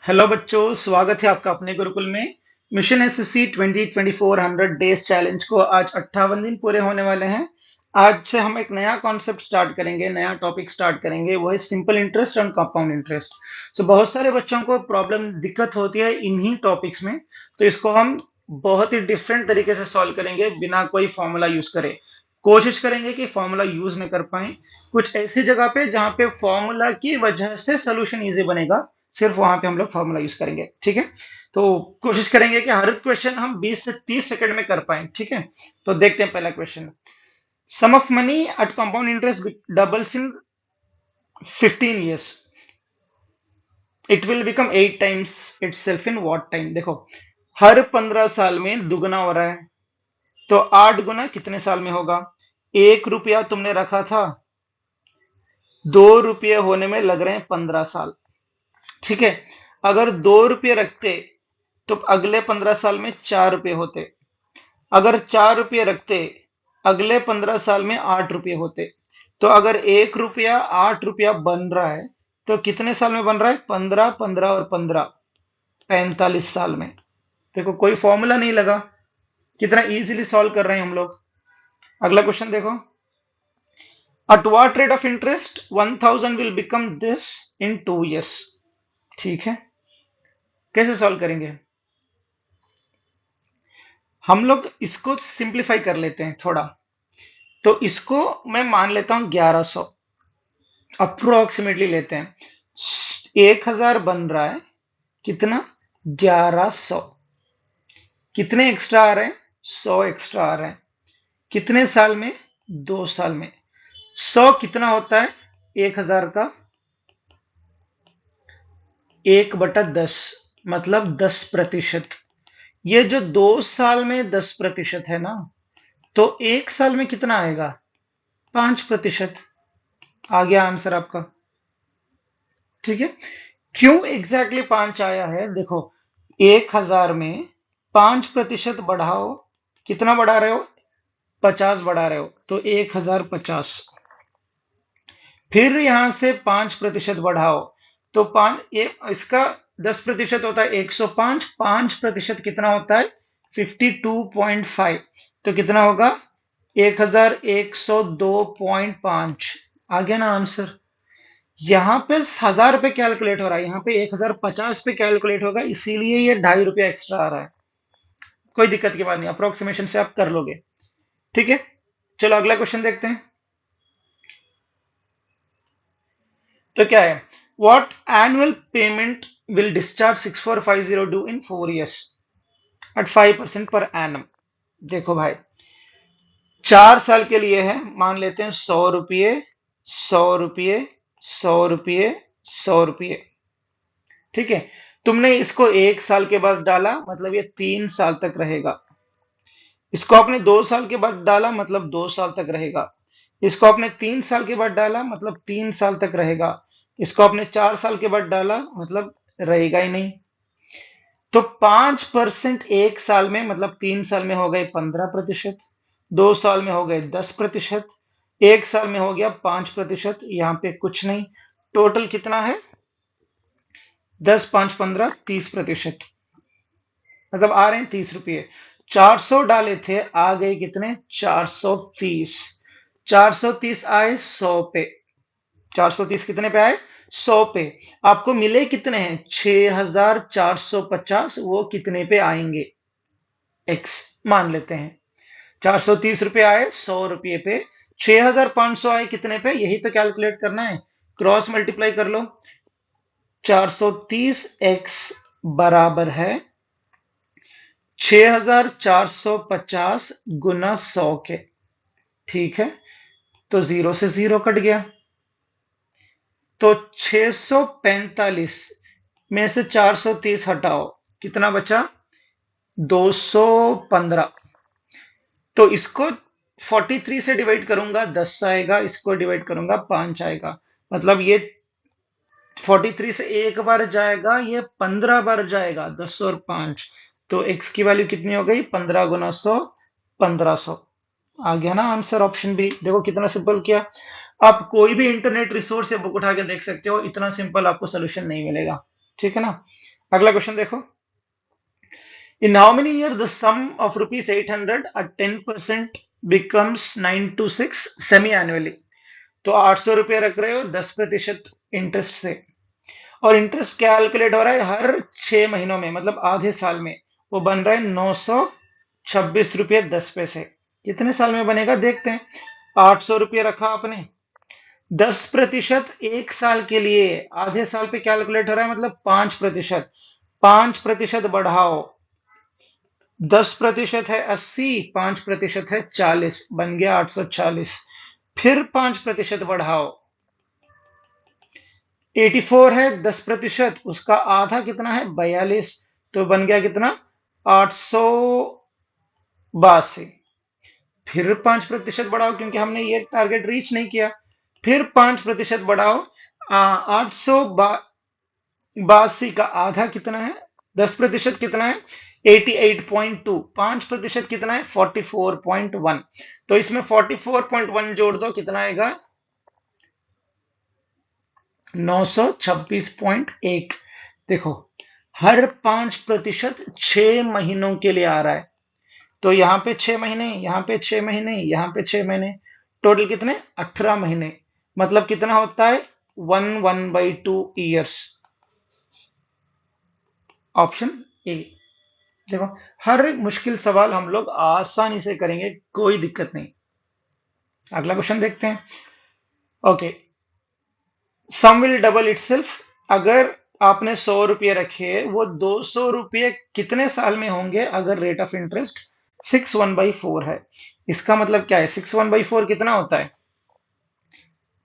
Hello बच्चों, स्वागत है आपका अपने गुरुकुल में। मिशन एसएससी 2024 100 डेज चैलेंज को आज 58 दिन पूरे होने वाले हैं। आज से हम एक नया कॉन्सेप्ट स्टार्ट करेंगे, नया टॉपिक स्टार्ट करेंगे, वो है सिंपल इंटरेस्ट और कंपाउंड इंटरेस्ट। सो बहुत सारे बच्चों को प्रॉब्लम दिक्कत होती है इन्हीं टॉपिक्स में, तो इसको हम बहुत ही डिफरेंट तरीके से सॉल्व करेंगे बिना कोई फॉर्मूला यूज करे। कोशिश करेंगे कि फॉर्मूला यूज न कर पाए। कुछ ऐसी जगह पे जहां पे फॉर्मूला की वजह से सोल्यूशन इजी बनेगा, सिर्फ वहां पे हम लोग फॉर्मूला यूज करेंगे। ठीक है, तो कोशिश करेंगे कि हर क्वेश्चन हम 20 से 30 सेकंड में कर पाए। ठीक है, तो देखते हैं पहला question. Sum of money at compound interest doubles in 15 years, it will become 8 times itself in what time. देखो, हर 15 साल में दुगना हो रहा है, तो 8 गुना कितने साल में होगा? 1 रुपया तुमने रखा था, 2 रुपये होने में लग रहे हैं 15 साल। ठीक है, अगर 2 रुपये रखते तो अगले 15 साल में 4 रुपये होते। अगर 4 रुपये रखते, अगले 15 साल में 8 रुपये होते। तो अगर 1 रुपया 8 रुपया बन रहा है, तो कितने साल में बन रहा है? 15, 15 और 15, 45 साल में। देखो, कोई फॉर्मूला नहीं लगा, कितना इजीली सॉल्व कर रहे हैं हम लोग। अगला क्वेश्चन देखो। At what rate of interest 1000 will become this in 2 years? ठीक है, कैसे सॉल्व करेंगे? हम लोग इसको सिंप्लीफाई कर लेते हैं थोड़ा। तो इसको मैं मान लेता हूं 1100, अप्रोक्सीमेटली लेते हैं। 1000 बन रहा है, कितना? 1100। कितने एक्स्ट्रा आ रहे हैं? 100 एक्स्ट्रा आ रहे हैं। कितने साल में? 2 साल में। 100 कितना होता है? 1000 का 1/10, मतलब 10%। ये जो 2 साल में 10% है ना, तो 1 साल में कितना आएगा? 5%। आ गया आंसर आपका। ठीक है, क्यों एग्जैक्टली 5 आया है? देखो, 1000 में 5% बढ़ाओ, कितना बढ़ा रहे हो? 50 बढ़ा रहे हो, तो 1050। फिर यहां से 5% बढ़ाओ, तो इसका 10% होता है 105, 5% कितना होता है? 52.5। तो कितना होगा? 1102.5। आ गया ना आंसर। यहाँ पे 1000 पे कैलकुलेट हो रहा है, यहाँ पे 1050 पे कैलकुलेट होगा, इसीलिए ये 2.5 रुपया एक्स्ट्रा आ रहा है। कोई दिक्कत की बात नहीं, अप्रोक्सीमेशन से आप कर लोगे। ठीक है, चलो अगला क्वेश्चन देखते हैं। तो क्या है? What annual payment will discharge 6450 due in 4 years at 5% per annum? देखो भाई, 4 साल के लिए है, मान लेते हैं 100 रुपये, 100 रुपये, 100 रुपये, 100 रुपये। ठीक है, तुमने इसको 1 साल के बाद डाला, मतलब ये 3 साल तक रहेगा। इसको आपने 2 साल के बाद डाला, मतलब 2 साल तक रहेगा। इसको आपने 3 साल के बाद डाला, मतलब 3 साल तक रहेगा। इसको आपने 4 साल के बाद डाला, मतलब रहेगा ही नहीं। तो 5% 1 साल में, मतलब 3 साल में हो गए 15%, 2 साल में हो गए 10%, 1 साल में हो गया 5%। यहाँ पे कुछ नहीं, टोटल कितना है? 10, 5, 15, 30%। मतलब आ रहे हैं 30 रुपये। 400 डाले थे, आ गए कितने? 430। 430 आए 100 पे। 430 कितने पे आए? 100 पे। आपको मिले कितने हैं? 6450। वो कितने पे आएंगे? एक्स मान लेते हैं। 430 रुपये आए 100 रुपये पे, 6500 आए कितने पे? यही तो कैलकुलेट करना है, क्रॉस मल्टीप्लाई कर लो। 430x बराबर है 6450 गुना 100 के। ठीक है, तो 0 से 0 कट गया, तो 645 में से 430 हटाओ, कितना बचा? 215। तो इसको 43 से डिवाइड करूंगा 10 आएगा, इसको डिवाइड करूंगा 5 आएगा। मतलब ये 43 से एक बार जाएगा, ये 15 बार जाएगा, 10 और 5। तो x की वैल्यू कितनी हो गई? 15 गुना 100, 1500। आ गया ना आंसर, ऑप्शन बी। देखो कितना सिंपल किया। आप कोई भी इंटरनेट रिसोर्स या बुक उठा के देख सकते हो, इतना सिंपल आपको सोल्यूशन नहीं मिलेगा। ठीक है ना। अगला क्वेश्चन देखो, in how many years the sum of rupees 800 at 10% becomes 926 semi annually? तो 800 रुपये रख रहे हो 10% इंटरेस्ट से, और इंटरेस्ट कैलकुलेट हो रहा है हर 6 महीनों में, मतलब आधे साल में। वो बन रहा है 926 रुपये 10 पैसे। कितने साल में बनेगा देखते हैं। 800 रुपये रखा आपने, 10% एक साल के लिए, आधे साल पे कैलकुलेट हो रहा है, मतलब 5%। 5% बढ़ाओ, 10% है 80, 5% है 40, बन गया 840। फिर 5% बढ़ाओ, 84 है 10%, उसका आधा कितना है 42, तो बन गया कितना 882। फिर 5% बढ़ाओ, क्योंकि हमने ये टारगेट रीच नहीं किया। फिर 5% बढ़ाओ, 882 का आधा कितना है, 10% कितना है 88.2, 5% कितना है 44.1। तो इसमें 44.1 जोड़ दो, कितना आएगा 926.1। देखो, हर 5% 6 महीनों के लिए आ रहा है। तो यहाँ पे 6 महीने, यहाँ पे 6 महीने, यहाँ पे 6 महीने, टोटल कितने 18 महीने, मतलब कितना होता है 1/2 ईयर्स। Option A. देखो, हर एक मुश्किल सवाल हम लोग आसानी से करेंगे, कोई दिक्कत नहीं। अगला क्वेश्चन देखते हैं। Okay, sum will double itself. अगर आपने 100 रुपये रखे, वो 200 रुपये कितने साल में होंगे अगर रेट ऑफ इंटरेस्ट 6 1/4 है। इसका मतलब क्या है, 6 1/4 कितना होता है,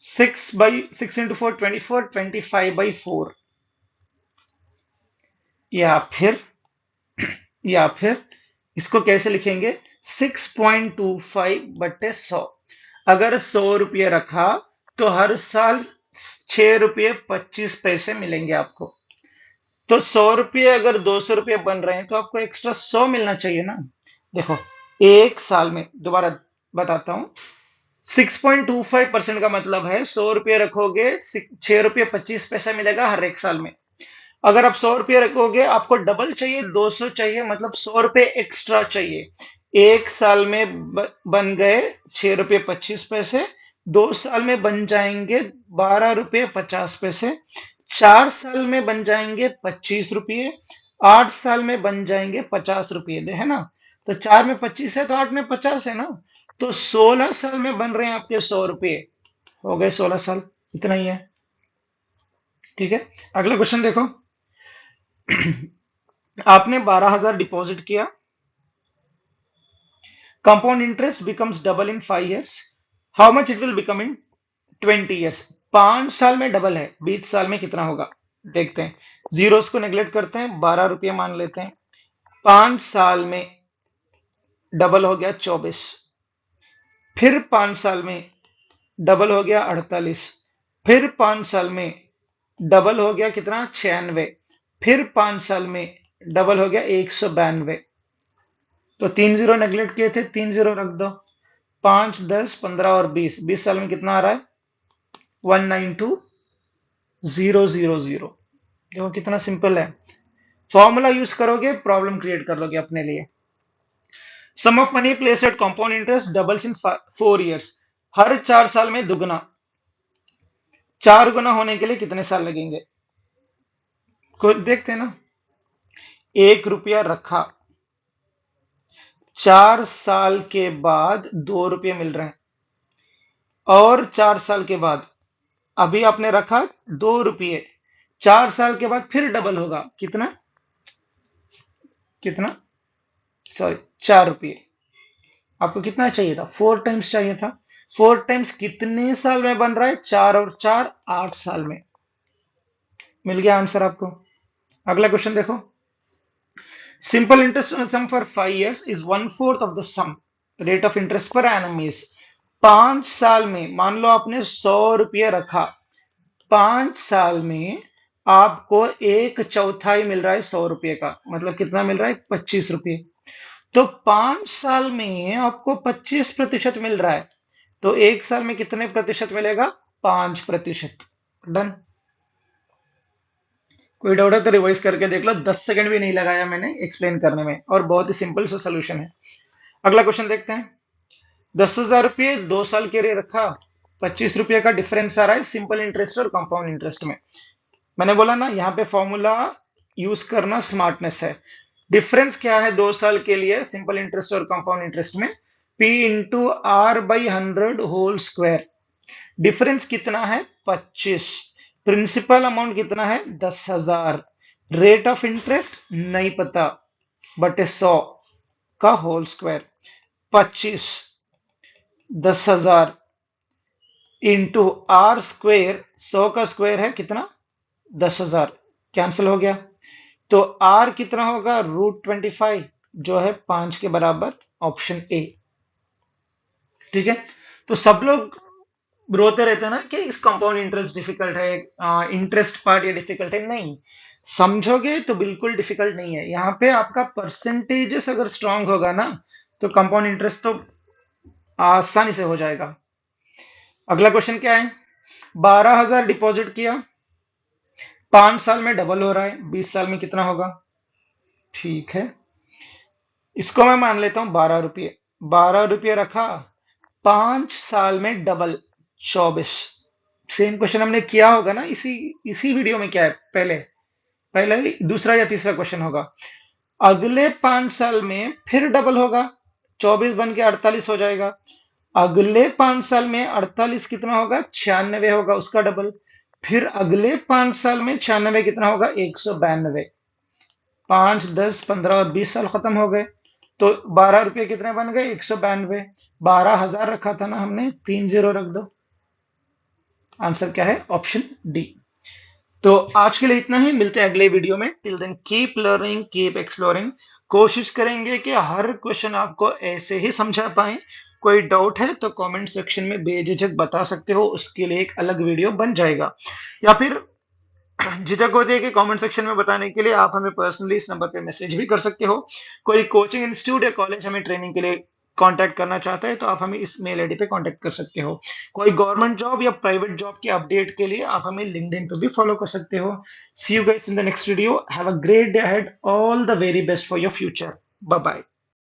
6 इंटू 4 24, 25/4। या फिर या फिर इसको कैसे लिखेंगे, 6.25/100। अगर 100 रुपये रखा तो हर साल 6 रुपये 25 पैसे मिलेंगे आपको। तो 100 रुपये अगर 200 रुपये बन रहे हैं, तो आपको एक्स्ट्रा 100 मिलना चाहिए ना। देखो, एक साल में, दोबारा बताता हूं, 6.25% का मतलब है 100 रुपये रखोगे 6 रुपये 25 पैसा मिलेगा हर एक साल में। अगर आप 100 रुपये रखोगे, आपको डबल चाहिए, 200 चाहिए, मतलब 100 रुपये एक्स्ट्रा चाहिए। एक साल में बन गए 6 रुपये 25 पैसे, 2 साल में बन जाएंगे 12 रुपये 50 पैसे, 4 साल में बन जाएंगे 25 रुपये, 8 साल में बन जाएंगे 50 रुपये, है ना। तो 4 में 25 है, तो 8 में 50 है ना। तो 16 साल में बन रहे हैं आपके 100 रुपये, हो गए 16 साल, इतना ही है। ठीक है, अगला क्वेश्चन देखो। आपने 12,000 डिपॉजिट किया, compound interest becomes double in 5 years, how much it will become in 20 years। 5 साल में डबल है, 20 साल में कितना होगा देखते हैं। जीरोस को नेग्लेक्ट करते हैं, 12 रुपये मान लेते हैं। 5 साल में डबल हो गया 24, फिर 5 साल में डबल हो गया 48, फिर 5 साल में डबल हो गया कितना 96, फिर 5 साल में डबल हो गया 192। तो 3 जीरो नेग्लेक्ट किए थे, 3 जीरो रख दो। 5 10 15 और 20, 20 साल में कितना आ रहा है 192,000। देखो कितना सिंपल है, फॉर्मूला यूज करोगे प्रॉब्लम क्रिएट कर लोगे अपने लिए। Sum of money place at compound interest doubles in 4 years। हर 4 साल में दुगना, 4 गुना होने के लिए कितने साल लगेंगे, देखते हैं ना। 1 रुपया रखा, 4 साल के बाद 2 रुपये मिल रहे हैं, और 4 साल के बाद, अभी आपने रखा 2 रुपये, 4 साल के बाद फिर डबल होगा, कितना कितना, सॉरी 4 रुपये। आपको कितना चाहिए था, 4 टाइम्स चाहिए था। 4 टाइम्स कितने साल में बन रहा है, 4 और 4 8 साल में। मिल गया आंसर आपको। अगला क्वेश्चन देखो। Simple interest on sum for 5 years is 1/4 of the sum rate of interest per annum is. 5 साल में, मान लो आपने 100 रुपये रखा, 5 साल में आपको 1/4 मिल रहा है 100 रुपये का, मतलब कितना मिल रहा है 25 रुपये। तो 5 साल में आपको 25% मिल रहा है, तो एक साल में कितने प्रतिशत मिलेगा, 5%। डन। कोई डाउट है तो रिवाइज करके देख लो, 10 सेकंड भी नहीं लगाया मैंने एक्सप्लेन करने में, और बहुत ही सिंपल सा सोल्यूशन है। अगला क्वेश्चन देखते हैं। 10,000 रुपये 2 साल के लिए रखा, 25 रुपये का डिफरेंस आ रहा है सिंपल इंटरेस्ट और कंपाउंड इंटरेस्ट में। मैंने बोला ना, यहाँ पे फॉर्मूला यूज करना स्मार्टनेस है। डिफरेंस क्या है 2 साल के लिए सिंपल इंटरेस्ट और कंपाउंड इंटरेस्ट में? P into R by 100 whole square. Difference कितना है? 25। प्रिंसिपल अमाउंट कितना है? 10,000। रेट ऑफ इंटरेस्ट नहीं पता, बटे 100 का whole square. 25 10,000 into R square, 100 का स्क्वायर है कितना? 10,000। कैंसिल हो गया। तो आर कितना होगा? √25, जो है 5 के बराबर, ऑप्शन ए। ठीक है। तो सब लोग रोते रहते हैं ना कि इस कंपाउंड इंटरेस्ट डिफिकल्ट है, इंटरेस्ट पार्ट ये डिफिकल्ट है। नहीं, समझोगे तो बिल्कुल डिफिकल्ट नहीं है। यहाँ पे आपका परसेंटेजेस अगर स्ट्रांग होगा ना, तो कंपाउंड इंटरेस्ट तो आसानी से हो जाएगा। अगला क्वेश्चन क्या है? 12,000 डिपॉजिट किया, 5 साल में डबल हो रहा है, 20 साल में कितना होगा? ठीक है, इसको मैं मान लेता हूं 12 रुपये। 12 रुपये रखा, 5 साल में डबल, 24। सेम क्वेश्चन हमने किया होगा ना, इसी इसी वीडियो में। क्या है पहले? पहले ही दूसरा या तीसरा क्वेश्चन होगा। अगले 5 साल में फिर डबल होगा, 24 बन के 48 हो जाएगा। अगले 5 साल में 48 कितना होगा? 96 होगा, उसका डबल। फिर अगले 5 साल में 96 कितना होगा? 192। 5, 10, 15 और 20 साल खत्म हो गए। तो 12 रुपये कितने बन गए? 192। 12,000 रखा था ना हमने, 3 जीरो रख दो। आंसर क्या है? Option D. तो आज के लिए इतना ही, मिलते हैं अगले वीडियो में। Till then keep learning, keep exploring. कोशिश करेंगे कि हर क्वेश्चन आपको ऐसे ही समझा पाए। कोई डाउट है तो कमेंट सेक्शन में बेझिझक बता सकते हो, उसके लिए एक अलग वीडियो बन जाएगा। या फिर झिझक होती है कि कमेंट सेक्शन में बताने के लिए आप हमें पर्सनली इस नंबर पे मैसेज भी कर सकते हो। कोई कोचिंग इंस्टीट्यूट या कॉलेज हमें ट्रेनिंग के लिए कांटेक्ट करना चाहता है तो आप हमें इस मेल आईडी पे कांटेक्ट कर सकते हो। कोई गवर्नमेंट जॉब या प्राइवेट जॉब की अपडेट के लिए आप हमें लिंक्डइन पे भी फॉलो कर सकते हो। See you guys in the next video. Have a great day ahead. All the very best for your future. Bye bye.